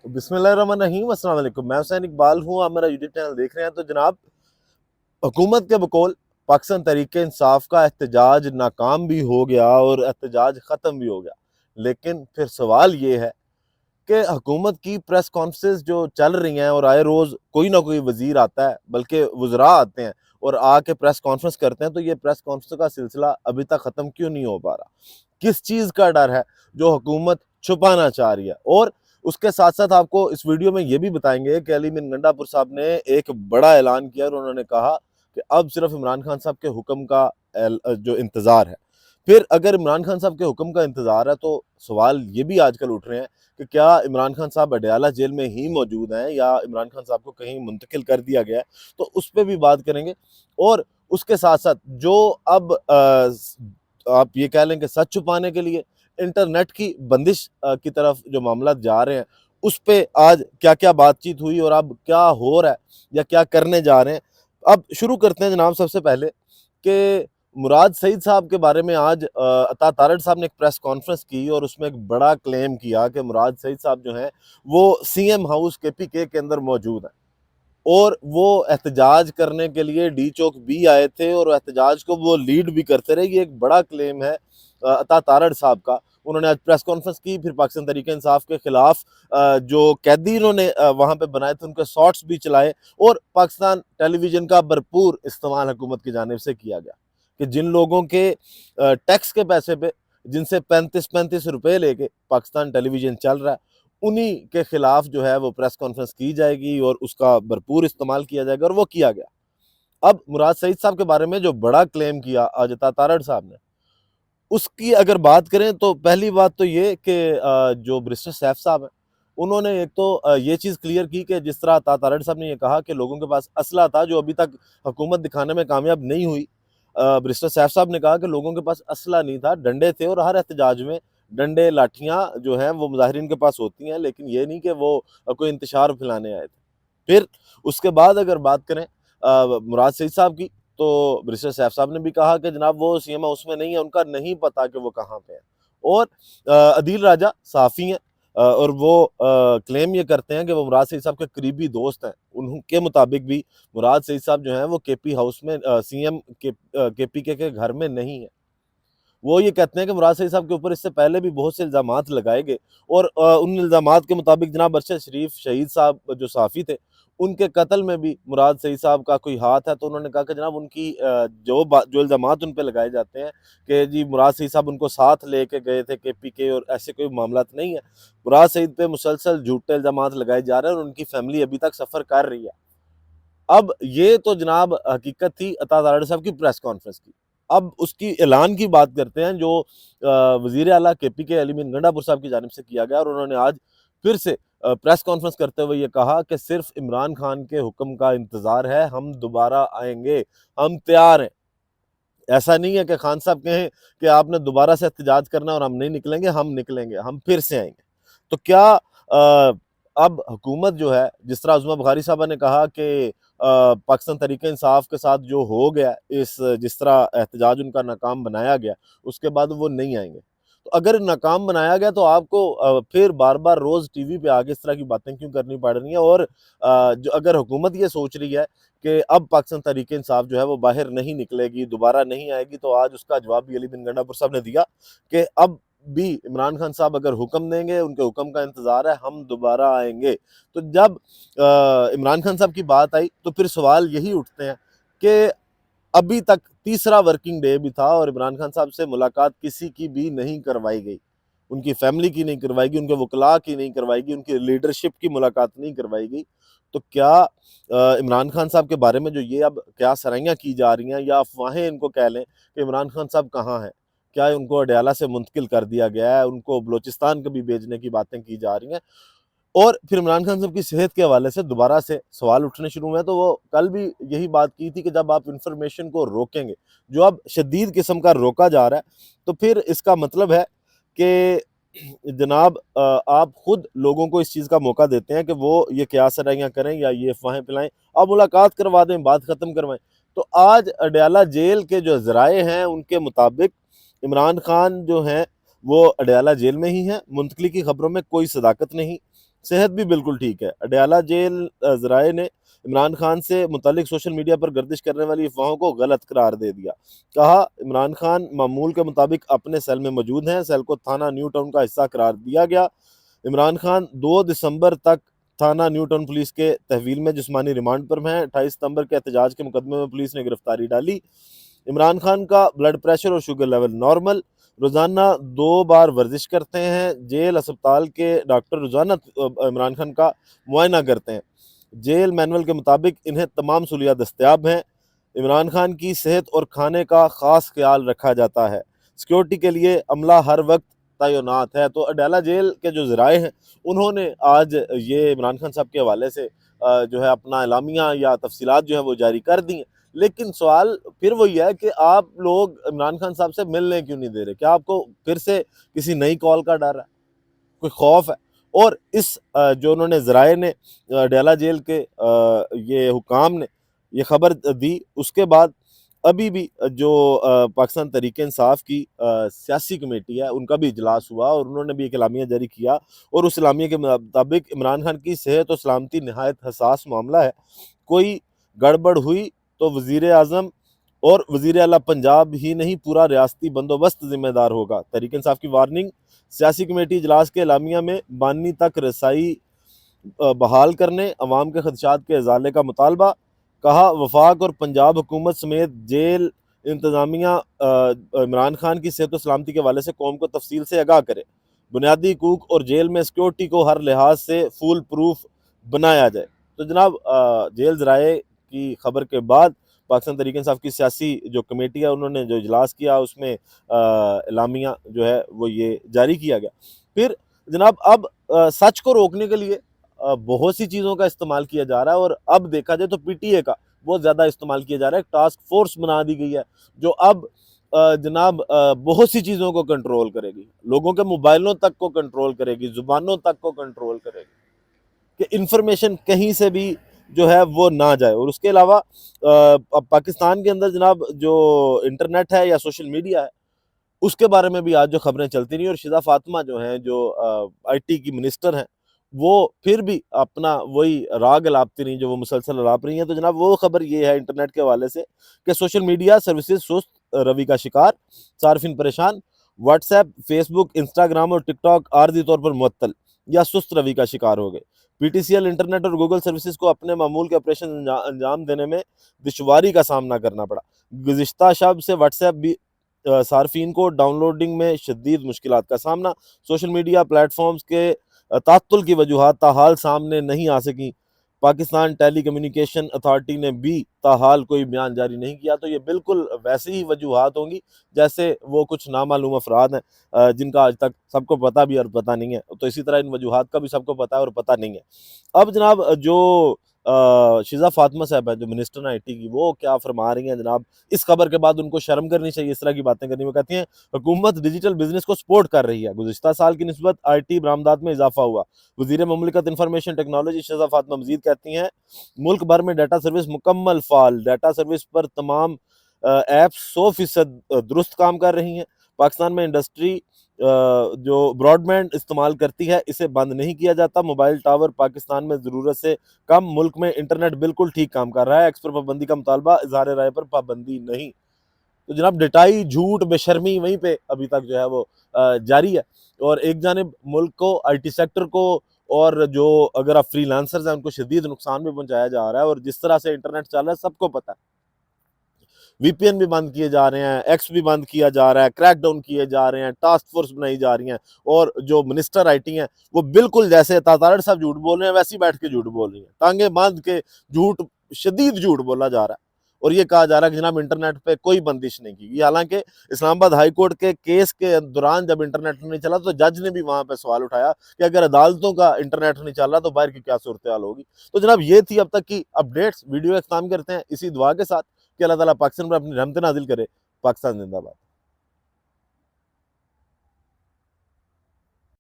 बिस्मिल्लाहिर्रहमानिर्रहीम, अस्सलाम वालेकुम। मैं हुसैन इकबाल हूँ, आप मेरा यूट्यूब चैनल देख रहे हैं। तो जनाब, हुकूमत के बकौल पाकिस्तान तहरीक इंसाफ का एहतजाज नाकाम भी हो गया और एहतजाज ख़त्म भी हो गया। लेकिन फिर सवाल ये है कि हुकूमत की प्रेस कॉन्फ्रेंस जो चल रही हैं और आए रोज़ कोई ना कोई वज़ीर आता है, बल्कि वज़रा आते हैं और आके प्रेस कॉन्फ्रेंस करते हैं, तो ये प्रेस कॉन्फ्रेंस का सिलसिला अभी तक ख़त्म क्यों नहीं हो पा रहा? किस चीज़ का डर है जो हुकूमत छुपाना चाह रही है? और उसके साथ साथ आपको इस वीडियो में ये भी बताएंगे कि अली बिन गंडापुर साहब ने एक बड़ा ऐलान किया और उन्होंने कहा कि अब सिर्फ इमरान खान साहब के हुक्म का जो इंतज़ार है। फिर अगर इमरान खान साहब के हुक्म का इंतज़ार है, तो सवाल ये भी आजकल उठ रहे हैं कि क्या इमरान खान साहब अडयाला जेल में ही मौजूद हैं या इमरान खान साहब को कहीं मुंतकिल कर दिया गया है? तो उस पे भी बात करेंगे। और उसके साथ साथ जो अब आप ये कह लें कि सच छुपाने के लिए इंटरनेट की बंदिश की तरफ जो मामला जा रहे हैं, उस पे आज क्या क्या बातचीत हुई और अब क्या हो रहा है या क्या करने जा रहे हैं। अब शुरू करते हैं जनाब, सबसे पहले कि मुराद सईद साहब के बारे में आज अता तारड़ साहब ने एक प्रेस कॉन्फ्रेंस की और उसमें एक बड़ा क्लेम किया कि मुराद सईद साहब जो हैं वो सीएम हाउस केपीके के अंदर मौजूद हैं और वो एहतजाज करने के लिए डी चौक भी आए थे और एहतजाज को वो लीड भी करते रहे। ये एक बड़ा क्लेम है अता तारड़ साहब का। उन्होंने आज प्रेस कॉन्फ्रेंस की, फिर पाकिस्तान तहरीक इंसाफ के खिलाफ जो कैदी इन्होंने वहाँ पे बनाए थे उनके शॉट्स भी चलाए और पाकिस्तान टेलीविजन का भरपूर इस्तेमाल हुकूमत की जानिब से किया गया कि जिन लोगों के टैक्स के पैसे पे, जिनसे 35-35 रुपए लेके पाकिस्तान टेलीविजन चल रहा है, उन्हीं के खिलाफ जो है वो प्रेस कॉन्फ्रेंस की जाएगी और उसका भरपूर इस्तेमाल किया जाएगा और वो किया गया। अब मुराद सईद साहब के बारे में जो बड़ा क्लेम किया आज अता तारड़ साहब ने, उसकी अगर बात करें तो पहली बात तो ये कि जो बैरिस्टर सैफ साहब हैं, उन्होंने एक तो ये चीज़ क्लियर की कि जिस तरह अता तारड़ साहब ने ये कहा कि लोगों के पास असला था जो अभी तक हुकूमत दिखाने में कामयाब नहीं हुई। बैरिस्टर सैफ साहब ने कहा कि लोगों के पास असला नहीं था, डंडे थे और हर एहतजाज में डंडे, लाठियाँ जो हैं वो मुजाहिरीन के पास होती हैं, लेकिन ये नहीं कि वो कोई इंतशार फैलाने आए थे। फिर उसके बाद अगर बात करें मुराद सईद साहब की, तो बैरिस्टर सैफ साहब ने भी कहा कि जनाब वो सीएम हाउस में नहीं है, उनका नहीं पता कि वो कहाँ पे है। और अदील राजा सहाफ़ी हैं और वो क्लेम ये करते हैं कि वो मुराद सईद साहब के करीबी दोस्त हैं। उनके मुताबिक भी मुराद सईद साहब जो हैं वो केपी हाउस में सीएम केपीके के घर में नहीं है। वो ये कहते हैं कि मुराद सईद साहब के ऊपर इससे पहले भी बहुत से इल्ज़ामात लगाए गए और उन इल्ज़ामात के मुताबिक जनाब अरशद शरीफ शहीद साहब जो सहाफ़ी थे, उनके कत्ल में भी मुराद सईद साहब का कोई हाथ है। तो उन्होंने कहा कि जनाब उनकी जो इल्ज़ामात उन पे लगाए जाते हैं कि जी मुराद सईद साहब उनको साथ लेके गए थे केपीके, और ऐसे कोई मामलात नहीं है। मुराद सईद पे मुसलसल झूठे इल्ज़ामात लगाए जा रहे हैं और उनकी फैमिली अभी तक सफ़र कर रही है। अब ये तो जनाब हकीकत थी अता तारड़ साहब की प्रेस कॉन्फ्रेंस की। अब उसकी ऐलान की बात करते हैं जो वज़ीर आला केपीके अली बिन गंडापुर साहब की जानिब से किया गया और उन्होंने आज फिर से प्रेस कॉन्फ्रेंस करते हुए ये कहा कि सिर्फ इमरान खान के हुक्म का इंतज़ार है, हम दोबारा आएँगे, हम तैयार हैं। ऐसा नहीं है कि खान साहब कहें कि आपने दोबारा से एहतजाज करना है और हम नहीं निकलेंगे, हम निकलेंगे, हम फिर से आएँगे। तो क्या अब हुकूमत जो है, जिस तरह उज़मा बुखारी साहबा ने कहा कि पाकिस्तान तहरीक इंसाफ के साथ जो हो गया, जिस तरह एहतजाज उनका नाकाम बनाया गया, उसके बाद वो नहीं आएँगे। तो अगर नाकाम बनाया गया तो आपको फिर बार-बार रोज़ टीवी पे आके इस तरह की बातें क्यों करनी पड़ रही हैं? और जो अगर हुकूमत ये सोच रही है कि अब पाकिस्तान तहरीक इंसाफ जो है वो बाहर नहीं निकलेगी, दोबारा नहीं आएगी, तो आज उसका जवाब भी अली बिन गंडापुर साहब ने दिया कि अब भी इमरान खान साहब अगर हुक्म देंगे, उनके हुक्म का इंतज़ार है, हम दोबारा आएँगे। तो जब इमरान खान साहब की बात आई, तो फिर सवाल यही उठते हैं कि अभी तक तीसरा वर्किंग डे भी था और इमरान खान साहब से मुलाकात किसी की भी नहीं करवाई गई। उनकी फैमिली की नहीं करवाई गई, उनके वकला की नहीं करवाई गई, उनकी लीडरशिप की मुलाकात नहीं करवाई गई। तो क्या इमरान खान साहब के बारे में जो ये अब क्या सराहियाँ की जा रही हैं या अफ़वाहें इनको कह लें कि इमरान खान साहब कहाँ हैं? क्या उनको अडयाला से मुंतकिल कर दिया गया है? उनको बलूचिस्तान कभी भेजने की बातें की जा रही हैं। और फिर इमरान खान साहब की सेहत के हवाले से दोबारा से सवाल उठने शुरू हुए हैं। तो वो कल भी यही बात की थी कि जब आप इंफॉर्मेशन को रोकेंगे, जो अब शदीद किस्म का रोका जा रहा है, तो फिर इसका मतलब है कि जनाब आप खुद लोगों को इस चीज़ का मौका देते हैं कि वो ये क़यास सराहियाँ करें या ये अफ़वाहें फैलाएँ। आप मुलाकात करवा दें, बात ख़त्म करवाएँ। तो आज अडयाला जेल के जो ज़राए हैं, उनके मुताबिक इमरान खान जो हैं, वो अडयाला जेल में ही हैं। मुंतकली की खबरों में कोई सदाकत नहीं। صحت بھی بالکل ٹھیک ہے۔ اڈیالہ جیل ذرائع نے عمران خان سے متعلق سوشل میڈیا پر گردش کرنے والی افواہوں کو غلط قرار دے دیا۔ کہا عمران خان معمول کے مطابق اپنے سیل میں موجود ہیں، سیل کو تھانہ نیو ٹاؤن کا حصہ قرار دیا گیا۔ عمران خان 2 دسمبر تک تھانہ نیو ٹاؤن پولیس کے تحویل میں جسمانی ریمانڈ پر ہیں۔ 28 ستمبر کے احتجاج کے مقدمے میں پولیس نے گرفتاری ڈالی۔ عمران خان کا بلڈ پریشر اور شوگر لیول نارمل، روزانہ 2 بار ورزش کرتے ہیں۔ جیل اسپتال کے ڈاکٹر روزانہ عمران خان کا معائنہ کرتے ہیں۔ جیل مینول کے مطابق انہیں تمام سہولیات دستیاب ہیں۔ عمران خان کی صحت اور کھانے کا خاص خیال رکھا جاتا ہے۔ سیکیورٹی کے لیے عملہ ہر وقت تعینات ہے۔ تو اڈیالہ جیل کے جو ذرائع ہیں انہوں نے آج یہ عمران خان صاحب کے حوالے سے جو ہے اپنا اعلامیہ یا تفصیلات جو ہے وہ جاری کر دی ہیں۔ لیکن سوال پھر وہی ہے کہ آپ لوگ عمران خان صاحب سے ملنے کیوں نہیں دے رہے؟ کیا آپ کو پھر سے کسی نئی کال کا ڈر ہے، کوئی خوف ہے؟ اور اس جو انہوں نے ذرائع نے اڈیالہ جیل کے یہ حکام نے یہ خبر دی، اس کے بعد ابھی بھی جو پاکستان تحریک انصاف کی سیاسی کمیٹی ہے ان کا بھی اجلاس ہوا اور انہوں نے بھی ایک اعلامیہ جاری کیا، اور اس اعلامیہ کے مطابق عمران خان کی صحت و سلامتی نہایت حساس معاملہ ہے، کوئی گڑبڑ ہوئی تو وزیر اعظم اور وزیر اعلیٰ پنجاب ہی نہیں پورا ریاستی بندوبست ذمہ دار ہوگا۔ تحریک انصاف کی وارننگ، سیاسی کمیٹی اجلاس کے اعلامیہ میں بانی تک رسائی بحال کرنے، عوام کے خدشات کے ازالے کا مطالبہ۔ کہا وفاق اور پنجاب حکومت سمیت جیل انتظامیہ عمران خان کی صحت و سلامتی کے حوالے سے قوم کو تفصیل سے آگاہ کرے، بنیادی حقوق اور جیل میں سیکیورٹی کو ہر لحاظ سے فول پروف بنایا جائے۔ تو جناب جیل ذرائع کی خبر کے بعد پاکستان تحریک انصاف کی سیاسی جو کمیٹی ہے انہوں نے جو اجلاس کیا اس میں اعلامیہ جو ہے وہ یہ جاری کیا گیا۔ پھر جناب اب سچ کو روکنے کے لیے بہت سی چیزوں کا استعمال کیا جا رہا ہے، اور اب دیکھا جائے تو پی ٹی اے کا بہت زیادہ استعمال کیا جا رہا ہے۔ ایک ٹاسک فورس بنا دی گئی ہے جو اب جناب بہت سی چیزوں کو کنٹرول کرے گی، لوگوں کے موبائلوں تک کو کنٹرول کرے گی، زبانوں تک کو کنٹرول کرے گی کہ انفارمیشن کہیں سے بھی جو ہے وہ نہ جائے۔ اور اس کے علاوہ پاکستان کے اندر جناب جو انٹرنیٹ ہے یا سوشل میڈیا ہے اس کے بارے میں بھی آج جو خبریں چلتی رہی، اور شیزہ فاطمہ جو ہیں جو آئی ٹی کی منسٹر ہیں وہ پھر بھی اپنا وہی راگ الاپتی رہی جو وہ مسلسل الاپ رہی ہیں۔ تو جناب وہ خبر یہ ہے انٹرنیٹ کے حوالے سے کہ سوشل میڈیا سروسز سست روی کا شکار، صارفین پریشان، واٹس ایپ، فیس بک، انسٹاگرام اور ٹک ٹاک عارضی طور پر معطل یا سست روی کا شکار ہو گئے۔ P T C L internet اور گوگل سروسز کو اپنے معمول کے آپریشن انجام دینے میں دشواری کا سامنا کرنا پڑا۔ گزشتہ شب سے واٹس ایپ بھی صارفین کو ڈاؤن لوڈنگ میں شدید مشکلات کا سامنا۔ سوشل میڈیا پلیٹ فارمز کے تعطل کی وجوہات تاحال سامنے نہیں آ سکیں۔ پاکستان ٹیلی کمیونیکیشن اتھارٹی نے بھی تاحال کوئی بیان جاری نہیں کیا۔ تو یہ بالکل ویسے ہی وجوہات ہوں گی جیسے وہ کچھ نامعلوم افراد ہیں جن کا آج تک سب کو پتہ بھی اور پتہ نہیں ہے، تو اسی طرح ان وجوہات کا بھی سب کو پتہ ہے اور پتہ نہیں ہے۔ اب جناب جو شیزہ فاطمہ صاحب ہے جو منسٹر آئی ٹی کی، وہ کیا فرما رہی ہیں جناب اس خبر کے بعد؟ ان کو شرم کرنی چاہیے اس طرح کی باتیں کرنی۔ وہ کہتی ہیں حکومت ڈیجیٹل بزنس کو سپورٹ کر رہی ہے، گزشتہ سال کی نسبت آئی ٹی برآمدات میں اضافہ ہوا۔ وزیر مملکت انفارمیشن ٹیکنالوجی شیزہ فاطمہ مزید کہتی ہیں ملک بھر میں ڈیٹا سروس مکمل فعال، ڈیٹا سروس پر تمام ایپس 100% درست کام کر رہی ہیں۔ پاکستان میں انڈسٹری جو براڈ بینڈ استعمال کرتی ہے اسے بند نہیں کیا جاتا۔ موبائل ٹاور پاکستان میں ضرورت سے کم، ملک میں انٹرنیٹ بالکل ٹھیک کام کر رہا ہے۔ ایکس پر پابندی کا مطالبہ، اظہار رائے پر پابندی نہیں۔ تو جناب ڈٹائی، جھوٹ، بے شرمی وہیں پہ ابھی تک جو ہے وہ جاری ہے۔ اور ایک جانب ملک کو، آئی ٹی سیکٹر کو، اور جو اگر آپ فری لانسرز ہیں ان کو شدید نقصان بھی پہنچایا جا رہا ہے، اور جس طرح سے انٹرنیٹ چل رہا ہے سب کو پتہ ہے۔ وی پی این بھی بند کیے جا رہے ہیں، ایکس بھی بند کیا جا رہا ہے، کریک ڈاؤن کیے جا رہے ہیں، ٹاسک فورس بنائی جا رہی ہیں، اور جو منسٹر آئی ٹی ہیں وہ بالکل جیسے تاطارڑ صاحب جھوٹ بول رہے ہیں ویسے ہی بیٹھ کے جھوٹ بول رہی ہیں، ٹانگیں باندھ کے جھوٹ، شدید جھوٹ بولا جا رہا ہے۔ اور یہ کہا جا رہا ہے کہ جناب انٹرنیٹ پہ کوئی بندش نہیں کی گئی، حالانکہ اسلام آباد ہائی کورٹ کے کیس کے دوران جب انٹرنیٹ نہیں چلا تو جج نے بھی وہاں پہ سوال اٹھایا کہ اگر عدالتوں کا انٹرنیٹ نہیں چل رہا تو باہر کی کیا صورتحال ہوگی۔ تو جناب یہ تھی اب تک کی اپڈیٹس، ویڈیو اختتام کرتے ہیں اسی دعا کے ساتھ کہ اللہ تعالیٰ پاکستان پر اپنی رحمت نازل کرے۔ پاکستان زندہ باد۔